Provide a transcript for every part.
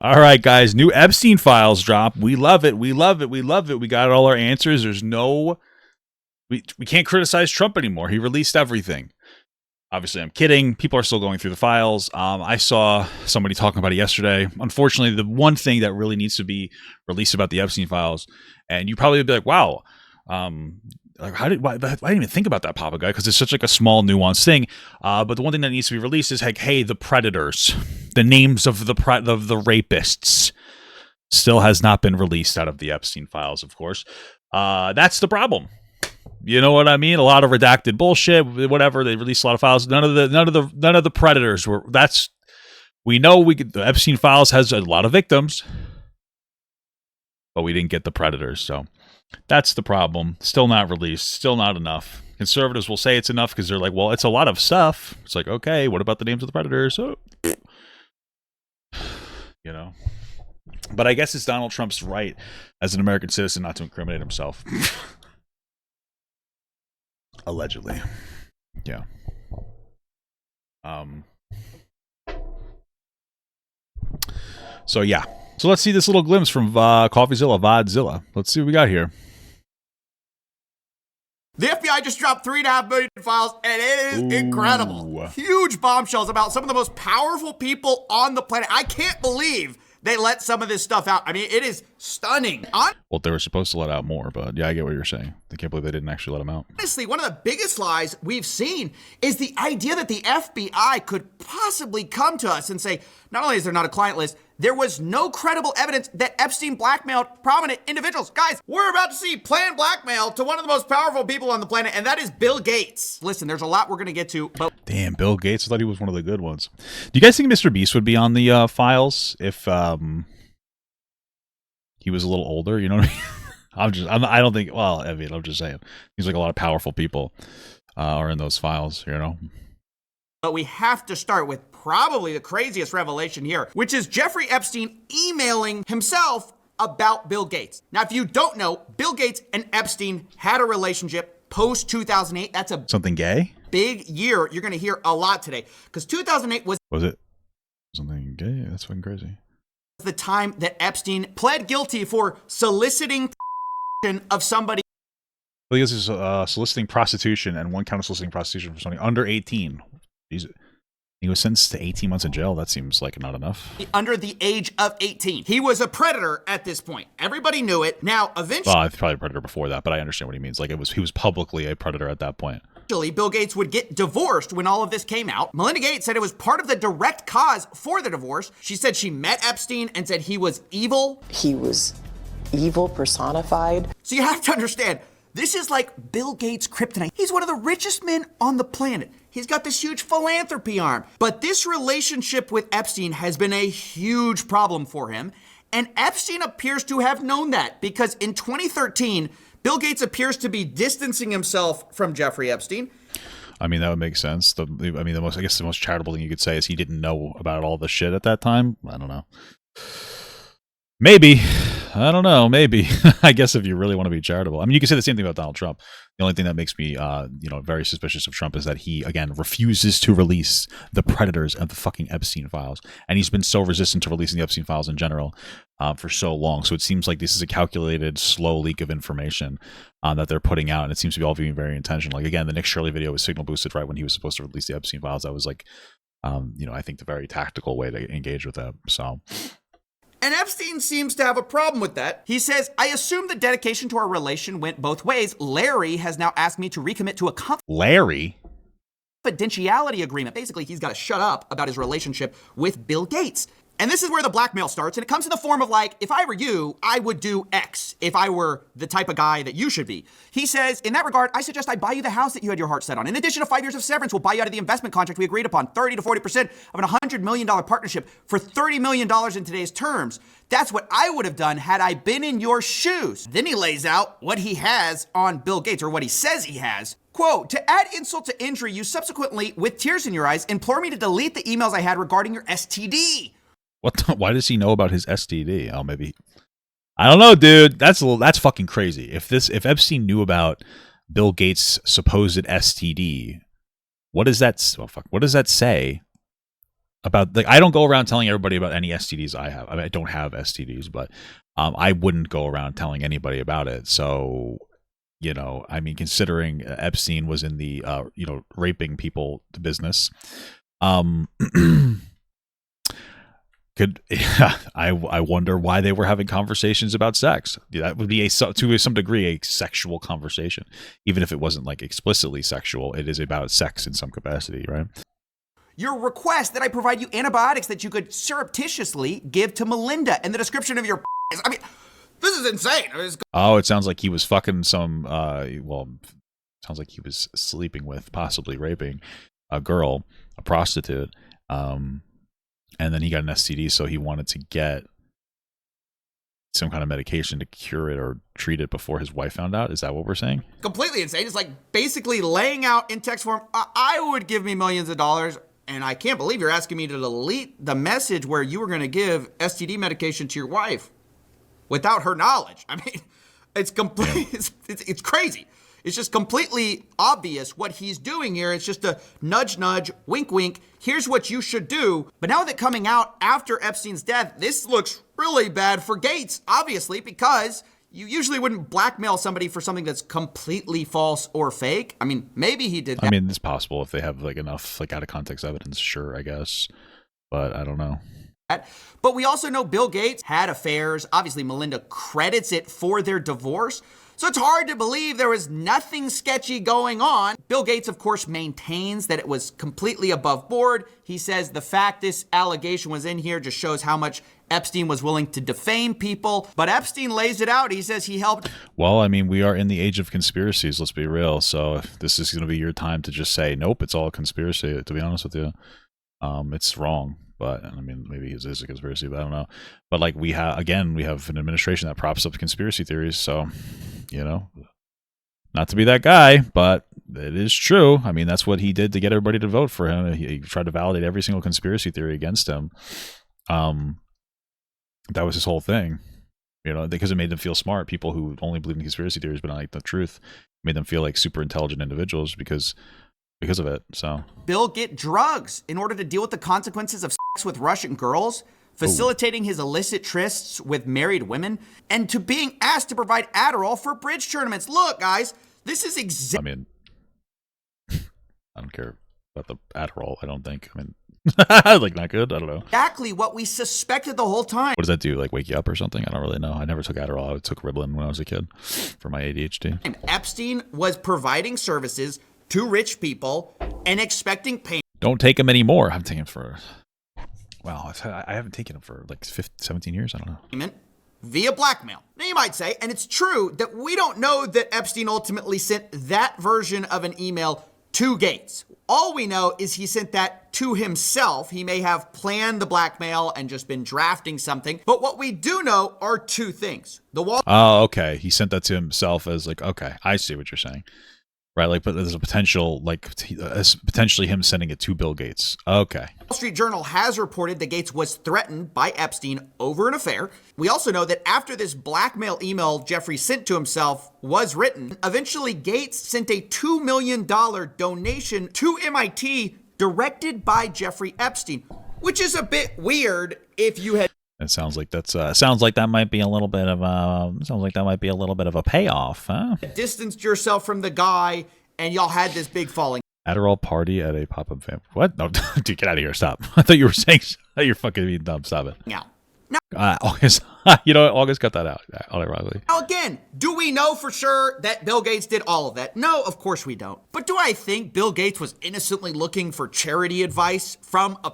All right, guys. New Epstein files drop. We love it. We love it. We love it. We got all our answers. There's no... We can't criticize Trump anymore. He released everything. Obviously, I'm kidding. People are still going through the files. I saw somebody talking about it yesterday. Unfortunately, the one thing that really needs to be released about the Epstein files, and you probably would be like, wow, like I didn't even think about that, Papa Guy, because it's such like a small, nuanced thing. But the one thing that needs to be released is like, hey, the predators, the names of the rapists, still has not been released out of the Epstein files. Of course, that's the problem. You know what I mean? A lot of redacted bullshit. Whatever, they released a lot of files. None of the predators were. We know the Epstein files has a lot of victims, but we didn't get the predators. So that's the problem. Still not released. Still not enough. Conservatives will say it's enough because they're like, well, it's a lot of stuff. It's like, okay, what about the names of the predators? Oh. You know. But I guess it's Donald Trump's right as an American citizen not to incriminate himself. Allegedly. Yeah. So yeah. So let's see this little glimpse from CoffeeZilla, VodZilla. Let's see what we got here. The FBI just dropped 3.5 million files, and it is incredible. Huge bombshells about some of the most powerful people on the planet. I can't believe they let some of this stuff out. I mean, it is stunning. Well, they were supposed to let out more, but yeah, I get what you're saying. I can't believe they didn't actually let them out. Honestly, one of the biggest lies we've seen is the idea that the FBI could possibly come to us and say, not only is there not a client list, there was no credible evidence that Epstein blackmailed prominent individuals. Guys, we're about to see planned blackmail to one of the most powerful people on the planet, and that is Bill Gates. Listen, there's a lot we're going to get to, but... Damn, Bill Gates. I thought he was one of the good ones. Do you guys think Mr. Beast would be on the files if he was a little older? You know what I mean? I don't think... Well, I mean, I'm just saying. He's like a lot of powerful people are in those files, you know? But we have to start with probably the craziest revelation here, which is Jeffrey Epstein emailing himself about Bill Gates. Now, if you don't know, Bill Gates and Epstein had a relationship post-2008. That's a something gay? Big year. You're going to hear a lot today because 2008 was it something gay? That's fucking crazy. The time that Epstein pled guilty for soliciting of somebody. Well, he was soliciting prostitution and one count of soliciting prostitution for somebody under 18. He was sentenced to 18 months in jail. That seems like not enough. Under the age of 18. He was a predator at this point. Everybody knew it. Now, eventually... Well, probably a predator before that, but I understand what he means. Like, he was publicly a predator at that point. Bill Gates would get divorced when all of this came out. Melinda Gates said it was part of the direct cause for the divorce. She said she met Epstein and said he was evil. He was evil personified. So you have to understand, this is like Bill Gates' kryptonite. He's one of the richest men on the planet. He's got this huge philanthropy arm. But this relationship with Epstein has been a huge problem for him. And Epstein appears to have known that because in 2013, Bill Gates appears to be distancing himself from Jeffrey Epstein. I mean, that would make sense. I guess the most charitable thing you could say is he didn't know about all the shit at that time. I don't know. Maybe. I don't know. Maybe. I guess if you really want to be charitable. I mean, you can say the same thing about Donald Trump. The only thing that makes me, very suspicious of Trump is that he, again, refuses to release the predators of the fucking Epstein files. And he's been so resistant to releasing the Epstein files in general for so long. So it seems like this is a calculated, slow leak of information that they're putting out. And it seems to be all being very intentional. Like, again, the Nick Shirley video was signal boosted right when he was supposed to release the Epstein files. That was like, I think the very tactical way to engage with that. So... And Epstein seems to have a problem with that. He says, I assume the dedication to our relation went both ways. Larry has now asked me to recommit to a Larry? Confidentiality agreement. Basically, he's got to shut up about his relationship with Bill Gates. And this is where the blackmail starts. And it comes in the form of like, if I were you, I would do X if I were the type of guy that you should be. He says, in that regard, I suggest I buy you the house that you had your heart set on. In addition to 5 years of severance, we'll buy you out of the investment contract we agreed upon, 30 to 40% of an $100 million partnership for $30 million in today's terms. That's what I would have done had I been in your shoes. Then he lays out what he has on Bill Gates, or what he says he has. Quote, to add insult to injury, you subsequently, with tears in your eyes, implore me to delete the emails I had regarding your STD. Why does he know about his STD? Oh, maybe. I don't know, dude. That's fucking crazy. If Epstein knew about Bill Gates' supposed STD, what does that say about like I don't go around telling everybody about any STDs I have. I mean, I don't have STDs, but I wouldn't go around telling anybody about it. So, you know, I mean, considering Epstein was in the you know, raping people to business, could I wonder why they were having conversations about sex. That would be to some degree a sexual conversation, even if it wasn't like explicitly sexual. It is about sex in some capacity, right? Your request that I provide you antibiotics that you could surreptitiously give to Melinda, and the description of your I mean, this is insane. Oh, it sounds like he was fucking some well, sounds like he was sleeping with, possibly raping a girl, a prostitute, and then he got an STD, so he wanted to get some kind of medication to cure it or treat it before his wife found out. Is that what we're saying? Completely insane. It's like basically laying out in text form, I would give me millions of dollars. And I can't believe you're asking me to delete the message where you were going to give STD medication to your wife without her knowledge. I mean, it's complete. It's crazy. It's just completely obvious what he's doing here. It's just a nudge, nudge, wink, wink. Here's what you should do. But now that coming out after Epstein's death, this looks really bad for Gates, obviously, because you usually wouldn't blackmail somebody for something that's completely false or fake. I mean, maybe he did that. I mean, it's possible if they have like enough like out of context evidence, sure, I guess. But I don't know. But we also know Bill Gates had affairs. Obviously, Melinda credits it for their divorce. So it's hard to believe there was nothing sketchy going on. Bill Gates, of course, maintains that it was completely above board. He says the fact this allegation was in here just shows how much Epstein was willing to defame people. But Epstein lays it out. He says he helped. Well, I mean, we are in the age of conspiracies, let's be real. So if this is going to be your time to just say, nope, it's all a conspiracy, to be honest with you. It's wrong. But I mean, maybe it is a conspiracy, but I don't know. But like we have an administration that props up conspiracy theories. So, you know, not to be that guy, but it is true. I mean, that's what he did to get everybody to vote for him. He tried to validate every single conspiracy theory against him. That was his whole thing, you know, because it made them feel smart. People who only believe in conspiracy theories but not like the truth, made them feel like super intelligent individuals because of it. So Bill get drugs in order to deal with the consequences of sex with Russian girls, facilitating his illicit trysts with married women, and to being asked to provide Adderall for bridge tournaments. Look, guys, this is I mean, I don't care about the Adderall. I don't think. I mean, like not good. I don't know. Exactly what we suspected the whole time. What does that do? Like wake you up or something? I don't really know. I never took Adderall. I took Ritalin when I was a kid for my ADHD. And Epstein was providing services to rich people and expecting payment. Don't take them anymore. I'm taking them for, well, I haven't taken them for like 17 years. I don't know. Via blackmail. Now you might say, and it's true that we don't know that Epstein ultimately sent that version of an email to Gates. All we know is he sent that to himself. He may have planned the blackmail and just been drafting something. But what we do know are two things. Oh, okay. He sent that to himself as like, okay, I see what you're saying. Right, like, but there's a potential, like, potentially him sending it to Bill Gates. Okay. Wall Street Journal has reported that Gates was threatened by Epstein over an affair. We also know that after this blackmail email Jeffrey sent to himself was written, eventually Gates sent a $2 million donation to MIT directed by Jeffrey Epstein, which is a bit weird if you had. It sounds like that might be a little bit of a payoff, huh? Distanced yourself from the guy, and y'all had this big falling. Adderall party at a pop-up family. What? No, dude, get out of here! Stop! I thought you were saying you're fucking being dumb. Stop it. Now, August. You know what? August cut that out. Ironically. Now again, do we know for sure that Bill Gates did all of that? No, of course we don't. But do I think Bill Gates was innocently looking for charity advice from a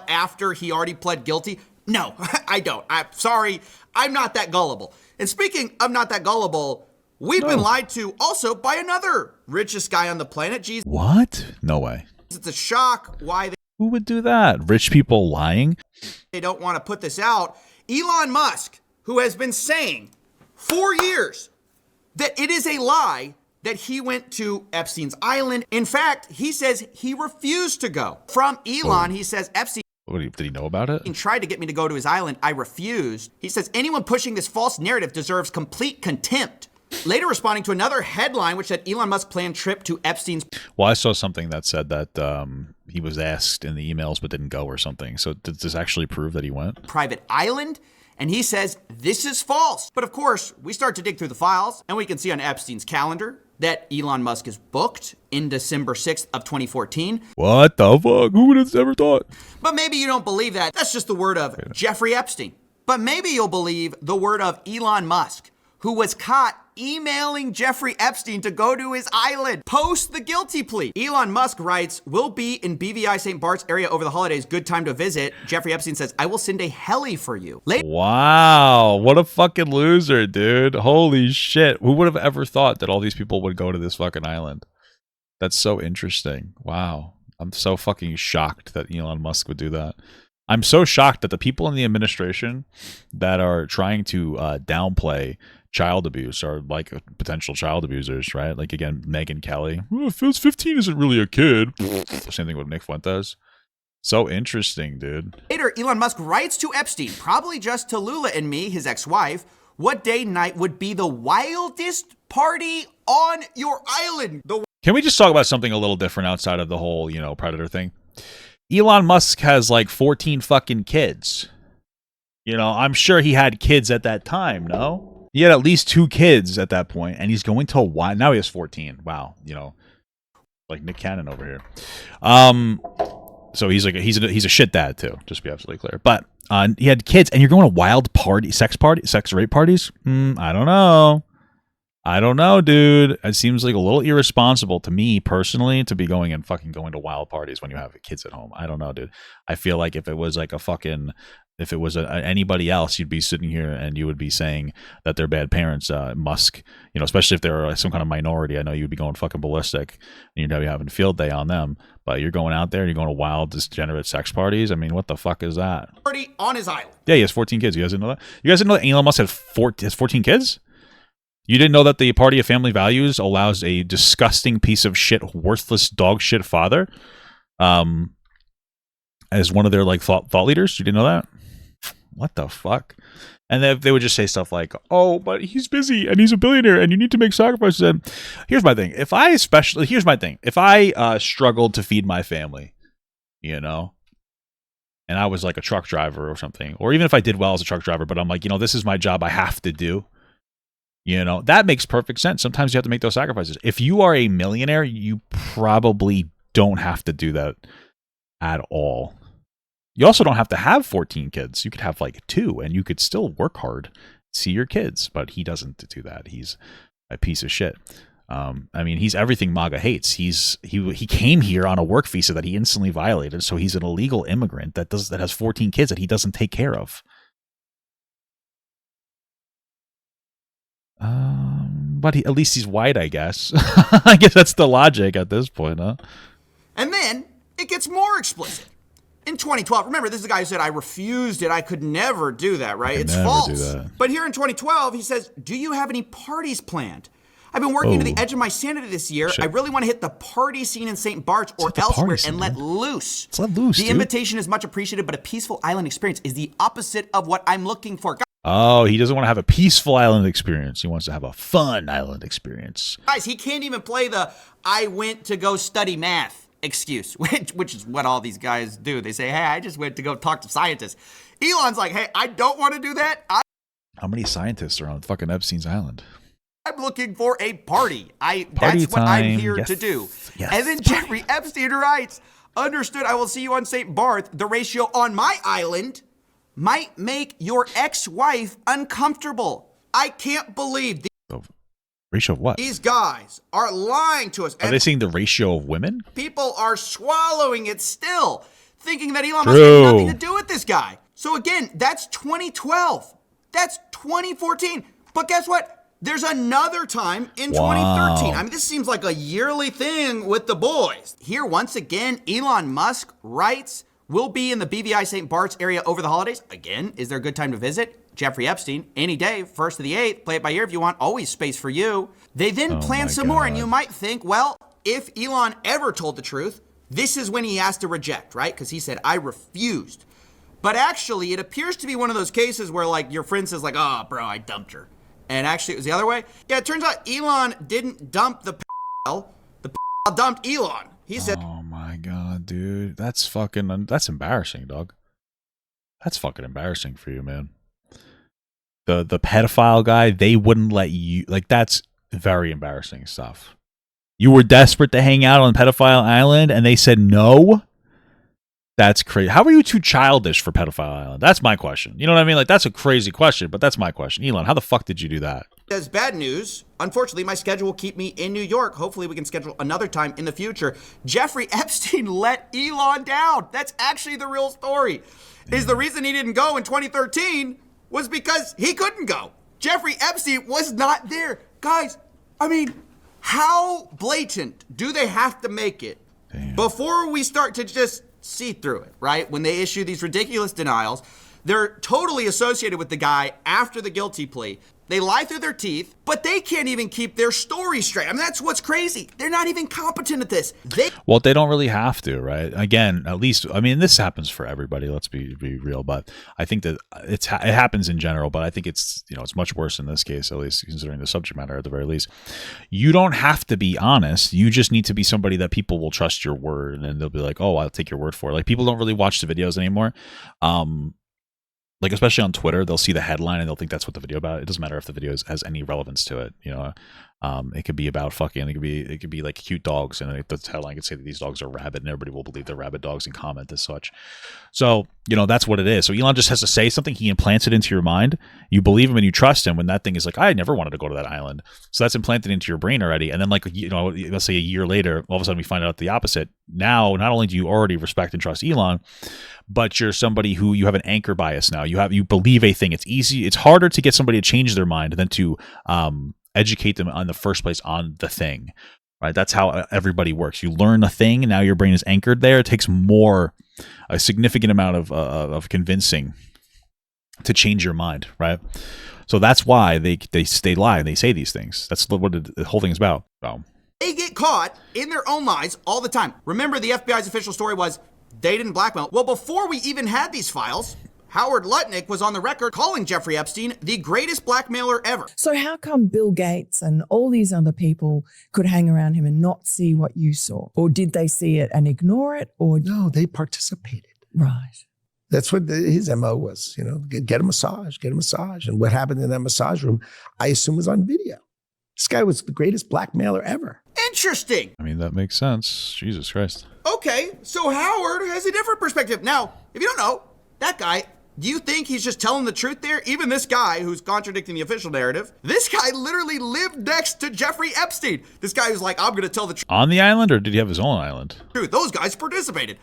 after he already pled guilty? No, I don't. I'm sorry. I'm not that gullible. And speaking of not that gullible, we've been lied to also by another richest guy on the planet. Jesus. What? No way. It's a shock why who would do that? Rich people lying? They don't want to put this out. Elon Musk, who has been saying for years that it is a lie that he went to Epstein's Island. In fact, he says he refused to go. From Elon, he says Epstein. Did he know about it? He tried to get me to go to his island. I refused. He says anyone pushing this false narrative deserves complete contempt. Later responding to another headline which said Elon Musk planned trip to Epstein's Well, I saw something that said that he was asked in the emails but didn't go or something. So does this actually prove that he went? private island, and he says this is false. But of course, we start to dig through the files, and we can see on Epstein's calendar that Elon Musk is booked in December 6th of 2014. What the fuck? Who would have ever thought? But maybe you don't believe that. That's just the word of Jeffrey Epstein. But maybe you'll believe the word of Elon Musk, who was caught emailing Jeffrey Epstein to go to his island post the guilty plea. Elon Musk writes, "Will be in BVI St. Bart's area over the holidays. Good time to visit." Jeffrey Epstein says, "I will send a heli for you." Wow, what a fucking loser, dude. Holy shit. Who would have ever thought that all these people would go to this fucking island? That's so interesting. Wow. I'm so fucking shocked that Elon Musk would do that. I'm so shocked that the people in the administration that are trying to downplay child abuse are like potential child abusers, right? Like, again, Megyn Kelly. Well, if it's 15 isn't really a kid. Same thing with Nick Fuentes. So interesting, dude. Later, Elon Musk writes to Epstein, probably just to Lula and me, his ex-wife, what day and night would be the wildest party on your island? Can we just talk about something a little different outside of the whole, Predator thing? Elon Musk has like 14 fucking kids. I'm sure he had kids at that time, no? He had at least 2 kids at that point, and he's going to why now he has 14. Wow, like Nick Cannon over here. So he's a shit dad too, just to be absolutely clear. But he had kids, and you're going to wild sex rape parties? I don't know, dude. It seems like a little irresponsible to me personally to be going to wild parties when you have kids at home. I don't know, dude. I feel like if it was like if it was anybody else, you'd be sitting here and you would be saying that they're bad parents. Musk, especially if they're some kind of minority, I know you'd be going fucking ballistic and you'd be having field day on them. But you're going out there and you're going to wild, degenerate sex parties. I mean, what the fuck is that? Party on his island. Yeah, he has 14 kids. You guys didn't know that? You guys didn't know that Elon Musk has 14 kids? You didn't know that the Party of Family Values allows a disgusting piece of shit, worthless dog shit father as one of their thought leaders? You didn't know that? What the fuck? And they would just say stuff like, "Oh, but he's busy and he's a billionaire and you need to make sacrifices." And here's my thing: if I struggled to feed my family, and I was like a truck driver or something, or even if I did well as a truck driver, but I'm like, this is my job, I have to do. That makes perfect sense. Sometimes you have to make those sacrifices. If you are a millionaire, you probably don't have to do that at all. You also don't have to have 14 kids. You could have 2 and you could still work hard, see your kids, but he doesn't do that. He's a piece of shit. He's everything MAGA hates. He came here on a work visa that he instantly violated. So he's an illegal immigrant that has 14 kids that he doesn't take care of. But at least he's white, I guess. I guess that's the logic at this point, huh? And then it gets more explicit. In 2012, remember, this is the guy who said, "I refused it. I could never do that," right? It's false. But here in 2012, he says, "Do you have any parties planned? I've been working to the edge of my sanity this year. Shit. I really want to hit the party scene in St. Bart's or elsewhere and let loose. Let's let loose, The invitation is much appreciated, but a peaceful island experience is the opposite of what I'm looking for." Oh, he doesn't want to have a peaceful island experience. He wants to have a fun island experience. Guys, he can't even play the "I went to go study math" excuse, which is what all these guys do. They say, "Hey, I just went to go talk to scientists." Elon's like, "Hey, I don't want to do that. How many scientists are on fucking Epstein's island? I'm looking for a party. Party That's what I'm time. here Yes. to do." Yes. And then Jeffrey Epstein writes, "Understood, I will see you on St. Barth. The ratio on my island might make your ex-wife uncomfortable. I can't believe Ratio of what? these guys are lying to us." Are they saying the ratio of women? People are swallowing it still, thinking that Elon Musk has nothing to do with this guy. So again, that's 2012. That's 2014. But guess what? There's another time in 2013. I mean, this seems like a yearly thing with the boys. Here, once again, Elon Musk writes, "We'll be in the BVI St. Bart's area over the holidays." Again, is there a good time to visit? Jeffrey Epstein, any day, 1st to the 8th, play it by ear if you want, always space for you. They then plan some more, and you might think, well, if Elon ever told the truth, this is when he has to reject, right? Because he said, "I refused." But actually, it appears to be one of those cases where your friend says "Oh, bro, I dumped her." And actually, it was the other way. Yeah, it turns out Elon didn't dump the pedophile. The pedophile dumped Elon. He said, "Oh my god, dude, that's embarrassing, dog. That's fucking embarrassing for you, man." The pedophile guy, they wouldn't let you. Like, that's very embarrassing stuff. You were desperate to hang out on Pedophile Island, and they said no. That's crazy. How are you too childish for Pedophile Island? That's my question. You know what I mean? Like, that's a crazy question, but that's my question. Elon, how the fuck did you do that? There's bad news. Unfortunately, my schedule will keep me in New York. Hopefully, we can schedule another time in the future. Jeffrey Epstein let Elon down. That's actually the real story. Is the reason he didn't go in 2013 was because he couldn't go. Jeffrey Epstein was not there. Guys, I mean, how blatant do they have to make it before we start to just see through it, right? When they issue these ridiculous denials, they're totally associated with the guy after the guilty plea. They lie through their teeth, but they can't even keep their story straight. I mean, that's what's crazy. They're not even competent at this. Well, they don't really have to, right? Again, at least, I mean, this happens for everybody. Let's be real, but I think that it happens in general. But I think it's much worse in this case, at least considering the subject matter. At the very least, you don't have to be honest. You just need to be somebody that people will trust your word, and then they'll be like, "Oh, I'll take your word for it." Like, people don't really watch the videos anymore. Like, especially on Twitter, they'll see the headline and they'll think that's what the video about. It doesn't matter if the video has any relevance to it. It could be about fucking. It could be like cute dogs, and the headline could say that these dogs are rabid, and everybody will believe they're rabid dogs and comment as such. So that's what it is. So Elon just has to say something. He implants it into your mind. You believe him and you trust him. When that thing is like, I never wanted to go to that island. So that's implanted into your brain already. And then, like, let's say a year later, all of a sudden we find out the opposite. Now, not only do you already respect and trust Elon, but you're somebody who you have an anchor bias now. You believe a thing. It's easy. It's harder to get somebody to change their mind than to educate them on the first place on the thing, right? That's how everybody works. You learn a thing, and now your brain is anchored there. It takes a significant amount of convincing to change your mind, right? So that's why they lie and they say these things. That's what the whole thing is about. So they get caught in their own lies all the time. Remember, the FBI's official story was they didn't blackmail. Well, before we even had these files, Howard Lutnick was on the record calling Jeffrey Epstein the greatest blackmailer ever. So how come Bill Gates and all these other people could hang around him and not see what you saw? Or did they see it and ignore it? Or no, they participated. Right. That's what his MO was, get a massage. And what happened in that massage room, I assume, was on video. This guy was the greatest blackmailer ever. Interesting. I mean, that makes sense. Jesus Christ. Okay, so Howard has a different perspective. Now, if you don't know, that guy, do you think he's just telling the truth there? Even this guy who's contradicting the official narrative, this guy literally lived next to Jeffrey Epstein. This guy who's like, I'm going to tell the truth. On the island, or did he have his own island? Those guys participated.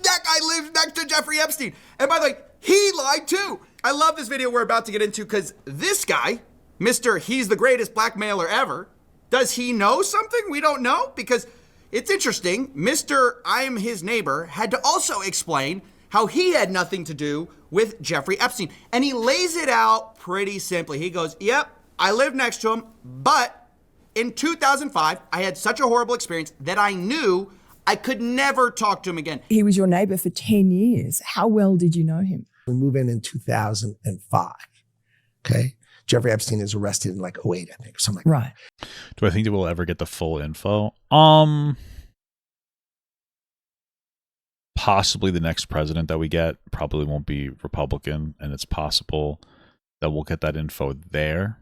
That guy lived next to Jeffrey Epstein. And by the way, he lied too. I love this video we're about to get into because this guy, Mr. He's the greatest blackmailer ever, does he know something we don't know? Because it's interesting. Mr. I'm his neighbor had to also explain how he had nothing to do with Jeffrey Epstein. And he lays it out pretty simply. He goes, yep, I lived next to him, but in 2005, I had such a horrible experience that I knew I could never talk to him again. He was your neighbor for 10 years. How well did you know him? We move in 2005, okay? Jeffrey Epstein is arrested in like 2008, I think, or something like that. Do I think that we'll ever get the full info? Possibly the next president that we get probably won't be Republican, and it's possible that we'll get that info there.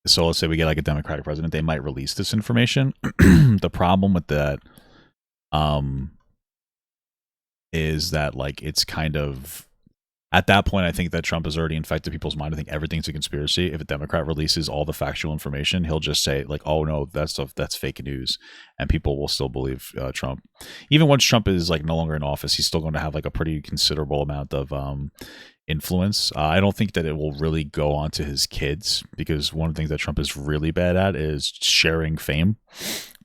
So let's say we get like a Democratic president, they might release this information. The problem with that is that, like, it's kind of, at that point, I think that Trump has already infected people's mind. I think everything's a conspiracy. If a Democrat releases all the factual information, he'll just say, like, oh no, that's fake news, and people will still believe Trump. Even once Trump is like no longer in office, he's still going to have like a pretty considerable amount of influence. I don't think that it will really go on to his kids, because one of the things that Trump is really bad at is sharing fame.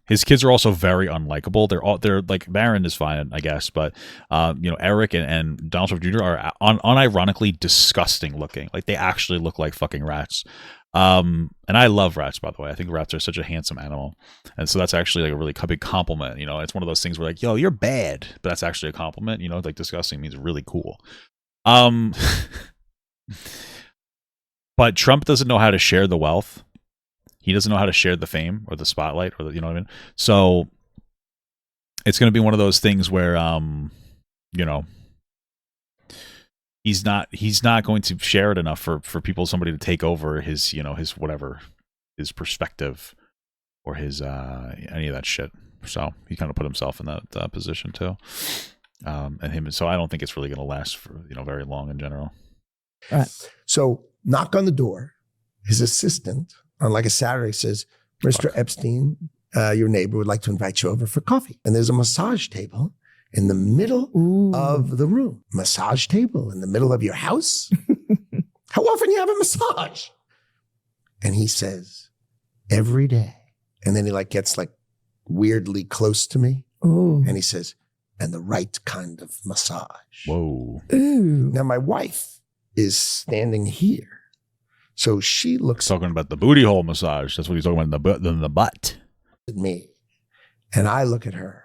His kids are also very unlikable. They're like, Barron is fine, I guess, but Eric and Donald Trump Jr. are unironically disgusting looking. Like, they actually look like fucking rats. And I love rats, by the way. I think rats are such a handsome animal, and so that's actually like a really big compliment. It's one of those things where, like, yo, you're bad, but that's actually a compliment. Like, disgusting means really cool. But Trump doesn't know how to share the wealth. He doesn't know how to share the fame or the spotlight, or the, you know what I mean? So it's going to be one of those things where, you know, he's not going to share it enough for somebody to take over his, you know, his whatever, his perspective or his any of that shit. So he kind of put himself in that position too. So I don't think it's really going to last for, you know, very long in general. All right. So knock on the door. His assistant on like a Saturday says, Mr. Epstein, your neighbor would like to invite you over for coffee. And there's a massage table in the middle of the room. Massage table in the middle of your house? How often do you have a massage? And he says, every day. And then he like gets like weirdly close to me. Ooh. And he says, and the right kind of massage. Whoa. Ooh. Now my wife is standing here. So she looks Talking about the booty hole massage. That's what he's talking about in the butt. at me. And I look at her.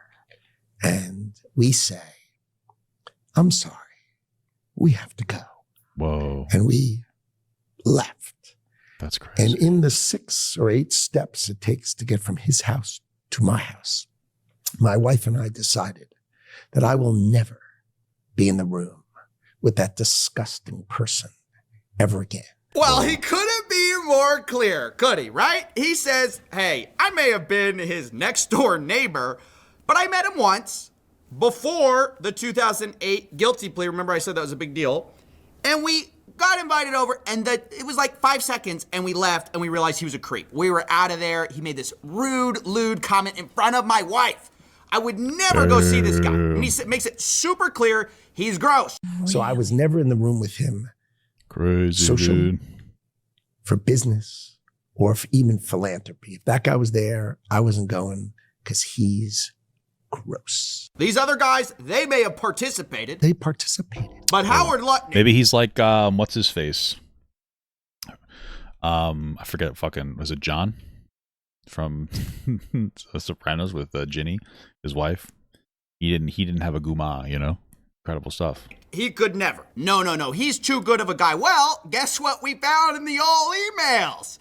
And we say, I'm sorry. We have to go. Whoa. And we left. That's crazy. And in the 6 or 8 steps it takes to get from his house to my house, my wife and I decided that I will never be in the room with that disgusting person ever again. Well, he couldn't be more clear, could he, right? He says, hey, I may have been his next door neighbor, but I met him once before the 2008 guilty plea. Remember I said that was a big deal? And we got invited over, and it was like 5 seconds, and we left, and we realized he was a creep. We were out of there. He made this rude, lewd comment in front of my wife. I would never go see this guy. And he makes it super clear he's gross. So I was never in the room with him. Crazy, Social, dude. for business or for even philanthropy. If that guy was there, I wasn't going because he's gross. These other guys, they may have participated, They participated. but Howard Lutnick, Maybe he's like, what's his face? I forget. Fucking was it John from The Sopranos with Ginny, his wife? He didn't have a guma, you know. Incredible stuff. he could never. No. He's too good of a guy. Well, guess what we found in the old emails?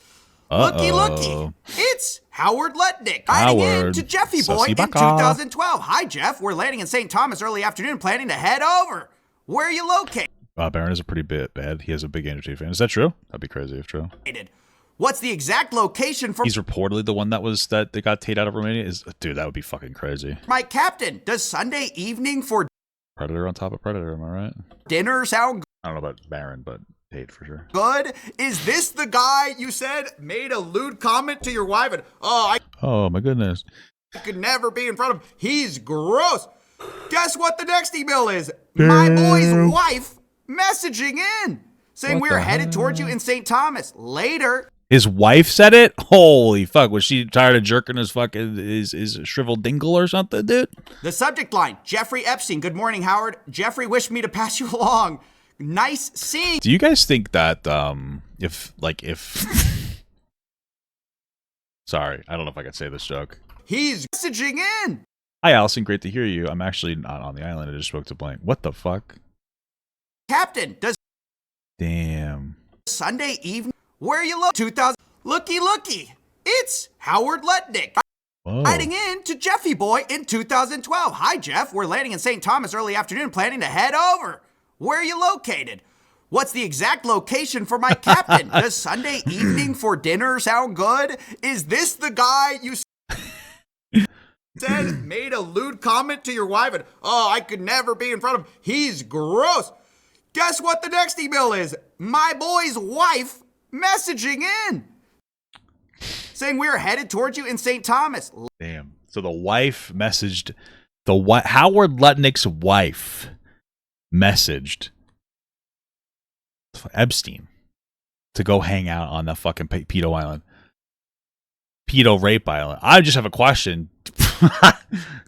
Looky. It's Howard Lutnick writing in Howard. to Jeffy Boy in Sussy baka. 2012. Hi, Jeff. We're landing in St. Thomas early afternoon, planning to head over. Where are you located? Barron is a pretty bit bad. He has a big Andrew Tate fan. Is that true? That'd be crazy if true. What's the exact location for He's reportedly the one that they got Tate out of Romania. Dude, that would be fucking crazy. my captain? Does Sunday evening for Predator on top of Predator, am I right? dinner sound I don't know about Barron, but Tate for sure. good? Is this the guy you said made a lewd comment to your wife? And Oh my goodness. I could never be in front of him. He's gross. Guess what the next email is? My boy's wife messaging in saying What we're the headed hell? towards you in St. Thomas. Later. His wife said it? Holy fuck. Was she tired of jerking his fucking his shriveled dingle or something, dude? The subject line, Jeffrey Epstein. Good morning, Howard. Jeffrey wished me to pass you along. Nice seeing. Do you guys think that if sorry, I don't know if I could say this joke. He's messaging in. Hi Allison, great to hear you. I'm actually not on the island. I just spoke to Blank. What the fuck? Captain, does Damn. Sunday evening, where you look? 2000. Looky. It's Howard Lutnick. Whoa. Writing in to Jeffy Boy in 2012. Hi, Jeff. We're landing in St. Thomas early afternoon, planning to head over. Where are you located? What's the exact location for my captain? Does Sunday evening for dinner sound good? Is this the guy you said made a lewd comment to your wife? And I could never be in front of him. He's gross. Guess what the next email is? My boy's wife messaging in saying we're headed towards you in St. Thomas. Damn. So the wife messaged Howard Lutnick's wife messaged Epstein to go hang out on the fucking pedo island. Pedo rape island. I just have a question.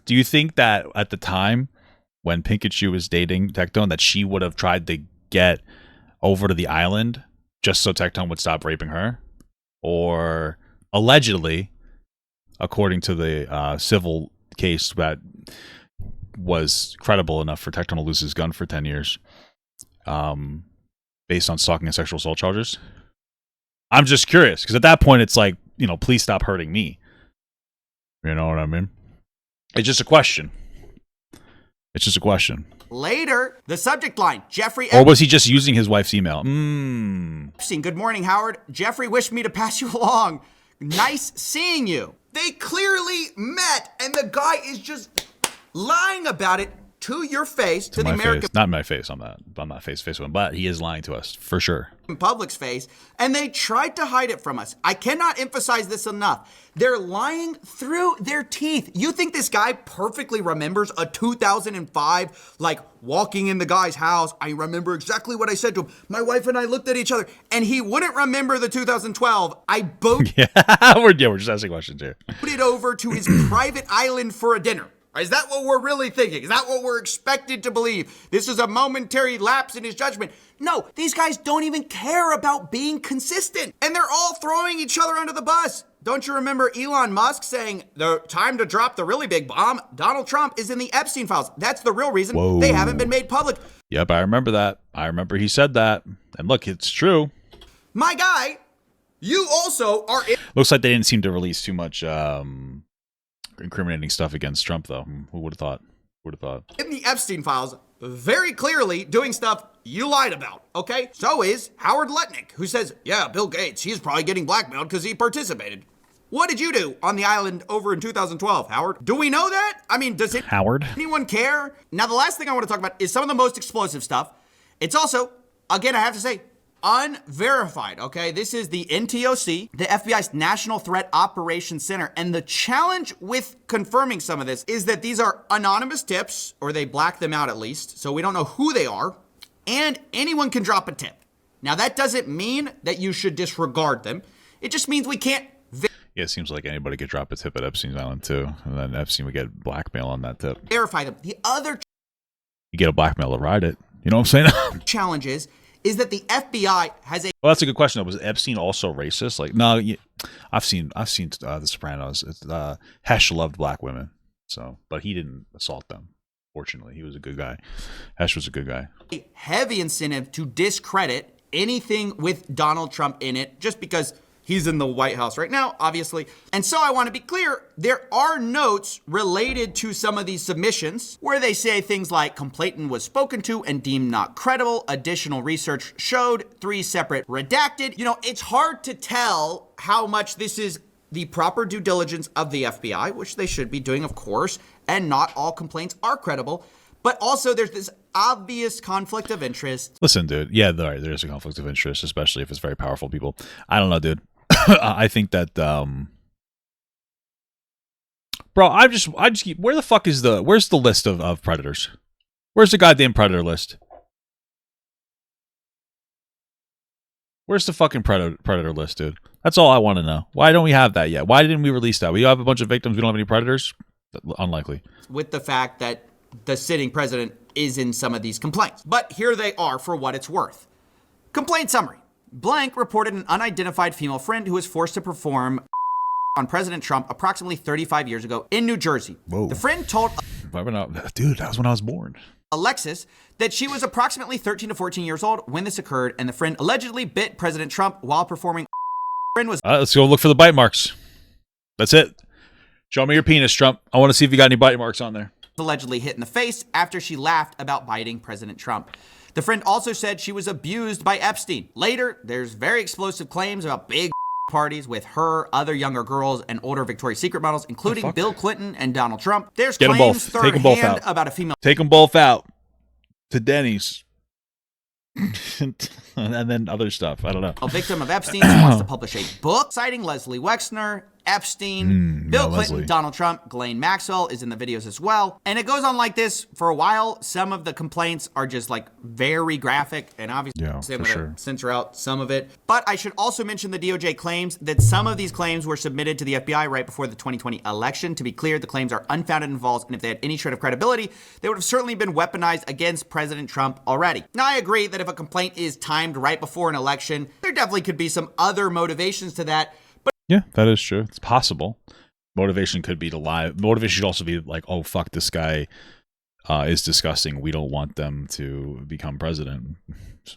Do you think that at the time when Pikachu was dating Tectone that she would have tried to get over to the island just so Tectone would stop raping her? Or allegedly, according to the civil case that was credible enough for Tectone to lose his gun for 10 years, based on stalking and sexual assault charges, I'm just curious because at that point it's like, please stop hurting me. You know what I mean? It's just a question. It's just a question. Later, the subject line, Jeffrey Or was he just using his wife's email? Epstein, good morning, Howard. Jeffrey wished me to pass you along. Nice seeing you. They clearly met, and the guy is just lying about it to your face, to the American face. Not my face. I'm not face with him, but he is lying to us for sure. Public's face, and they tried to hide it from us. I cannot emphasize this enough. They're lying through their teeth. You think this guy perfectly remembers a 2005, like walking in the guy's house? I remember exactly what I said to him. My wife and I looked at each other, and he wouldn't remember the 2012. I boated we're just asking questions here. it over to his private island for a dinner. Is that what we're really thinking? Is that what we're expected to believe? This is a momentary lapse in his judgment. No, these guys don't even care about being consistent. And they're all throwing each other under the bus. Don't you remember Elon Musk saying, the time to drop the really big bomb? Donald Trump is in the Epstein files. That's the real reason they haven't been made public. Yep, I remember that. I remember he said that. And look, it's true. My guy, you also are... Looks like they didn't seem to release too much... incriminating stuff against Trump, though. Who would have thought? In the Epstein files, very clearly doing stuff you lied about, okay? So is Howard Lutnick, who says, yeah, Bill Gates, he's probably getting blackmailed because he participated. What did you do on the island over in 2012, Howard? Do we know that? I mean, does anyone care? Now, the last thing I want to talk about is some of the most explosive stuff. It's also, again, I have to say, unverified, okay? This is the NTOC, the FBI's National Threat Operations Center, and the challenge with confirming some of this is that these are anonymous tips, or they black them out at least, so we don't know who they are, and anyone can drop a tip. Now, that doesn't mean that you should disregard them. It just means we can't... Yeah, it seems like anybody could drop a tip at Epstein Island, too, and then Epstein would get blackmail on that tip. Verify them. The other... You get a blackmail to ride it. You know what I'm saying? Challenge is that the FBI has a... Well, that's a good question, though. Was Epstein also racist? Like, no, I've seen The Sopranos. Hesh loved black women, but he didn't assault them. Fortunately, he was a good guy. Hesh was a good guy. A heavy incentive to discredit anything with Donald Trump in it, just because he's in the White House right now, obviously. And so I want to be clear, there are notes related to some of these submissions where they say things like complainant was spoken to and deemed not credible. Additional research showed 3 separate redacted. It's hard to tell how much this is the proper due diligence of the FBI, which they should be doing, of course, and not all complaints are credible. But also there's this obvious conflict of interest. Listen, dude. Yeah, there's a conflict of interest, especially if it's very powerful people. I don't know, dude. I think that, bro, I just keep, where's the list of predators? Where's the goddamn predator list? Where's the fucking predator list, dude? That's all I want to know. Why don't we have that yet? Why didn't we release that? We have a bunch of victims. We don't have any predators? Unlikely. With the fact that the sitting president is in some of these complaints. But here they are for what it's worth. Complaint summary. Blank reported an unidentified female friend who was forced to perform on President Trump approximately 35 years ago in New Jersey. Whoa. The friend told... Dude, that was when I was born. Alexis that she was approximately 13 to 14 years old when this occurred, and the friend allegedly bit President Trump while performing. Friend was... Let's go look for the bite marks. That's it. Show me your penis, Trump. I want to see if you got any bite marks on there. Allegedly hit in the face after she laughed about biting President Trump. The friend also said she was abused by Epstein. Later, there's very explosive claims about big parties with her, other younger girls, and older Victoria's Secret models, including Bill Clinton and Donald Trump. There's claims third hand about a female... Take them both out to Denny's. And then other stuff. I don't know. A victim of Epstein wants to publish a book citing Leslie Wexner, Epstein, Bill Clinton, Leslie. Donald Trump, Ghislaine Maxwell is in the videos as well. And it goes on like this for a while. Some of the complaints are just like very graphic, and obviously I'm going to censor out some of it. But I should also mention the DOJ claims that some of these claims were submitted to the FBI right before the 2020 election. To be clear, the claims are unfounded and false, and if they had any shred of credibility, they would have certainly been weaponized against President Trump already. Now, I agree that if a complaint is timed right before an election, there definitely could be some other motivations to that. But yeah, that is true. It's possible. Motivation could be to lie. Motivation should also be like, oh, fuck, this guy is discussing we don't want them to become president.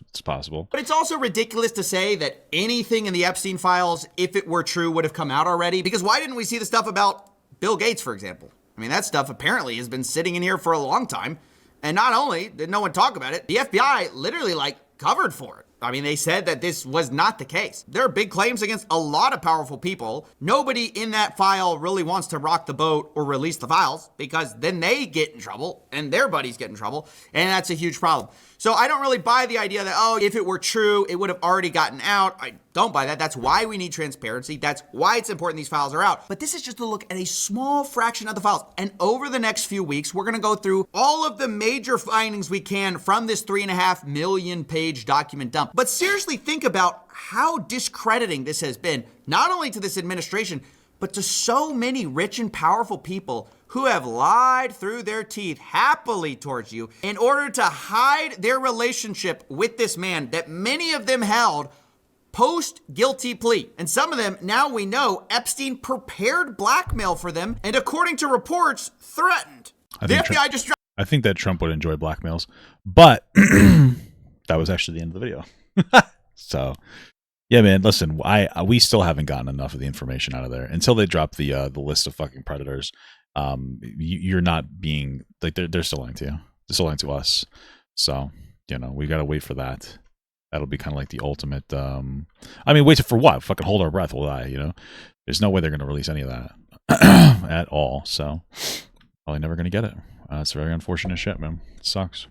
It's possible. But it's also ridiculous to say that anything in the Epstein files, if it were true, would have come out already. Because why didn't we see the stuff about Bill Gates, for example? I mean, that stuff apparently has been sitting in here for a long time. And not only did no one talk about it, the FBI literally covered for it. I mean, they said that this was not the case. There are big claims against a lot of powerful people. Nobody in that file really wants to rock the boat or release the files because then they get in trouble and their buddies get in trouble. And that's a huge problem. So I don't really buy the idea that, oh, if it were true, it would have already gotten out. I don't buy that. That's why we need transparency. That's why it's important these files are out. But this is just a look at a small fraction of the files. And over the next few weeks, we're going to go through all of the major findings we can from this 3.5 million page document dump. But seriously, think about how discrediting this has been, not only to this administration, but to so many rich and powerful people who have lied through their teeth happily towards you in order to hide their relationship with this man that many of them held post-guilty plea. And some of them, now we know, Epstein prepared blackmail for them and, according to reports, threatened. The FBI just... I think that Trump would enjoy blackmails, but that was actually the end of the video. So, yeah, man, listen, we still haven't gotten enough of the information out of there. Until they drop the list of fucking predators, you're not being, like, they're still lying to you. They're still lying to us. So, you know, we got to wait for that. That'll be kind of like the ultimate, I mean, wait for what? Fucking hold our breath, we'll die, you know? There's no way they're going to release any of that at all. So, probably never going to get it. It's very unfortunate shit, man. It sucks.